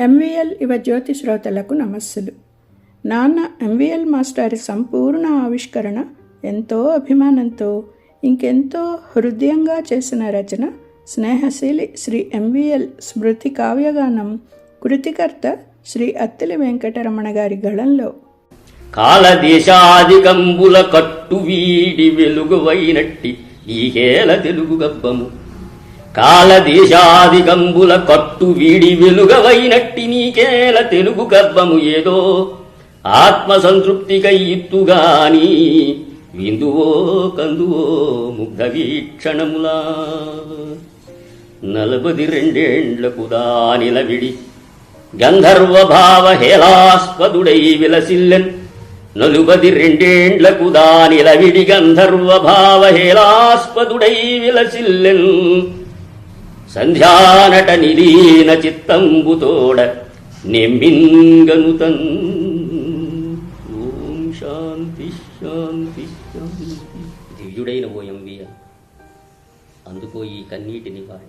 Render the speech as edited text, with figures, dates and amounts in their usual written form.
MVL యువ జ్యోతి శ్రోతలకు నమస్సులు. నాన్న ఎంవీఎల్ మాస్టారి సంపూర్ణ ఆవిష్కరణ ఎంతో అభిమానంతో ఇంకెంతో హృదయంగా చేసిన రచన స్నేహశీలి శ్రీ ఎంవీఎల్ స్మృతి కావ్యగానం. కృతికర్త శ్రీ అత్తిలి వెంకటరమణ గారి గళంలో. కాలదేశాదికంబుల కట్టు వీడి వెలుగువైనట్టి ఈహేల తెలుగు గబ్బము. కాలదేశాదికంబుల కట్టు వీడి వెలుగవైనట్టి నీకేల తెలుగు గర్భము. ఏదో ఆత్మ సంతృప్తికై ఇత్తుగాని విందువో కందువో ముగ్ధ వీక్షణములా. 42 దానిలవిడి గంధర్వభావ హేళాస్పదుడై విలసిల్లెన్. 42 దానిలవిడి గంధర్వభావ హేళాస్పదుడై విలసిల్లెన్. సంధ్యానట నిలీన చిత్తంబుతోడ నెమ్మింగనుతన్. ఓం శాంతి శాంతి శాంతి. దివ్యుడైన ఓ ఎంవీఎల్, అందుకో ఈ కన్నీటిని వాడి.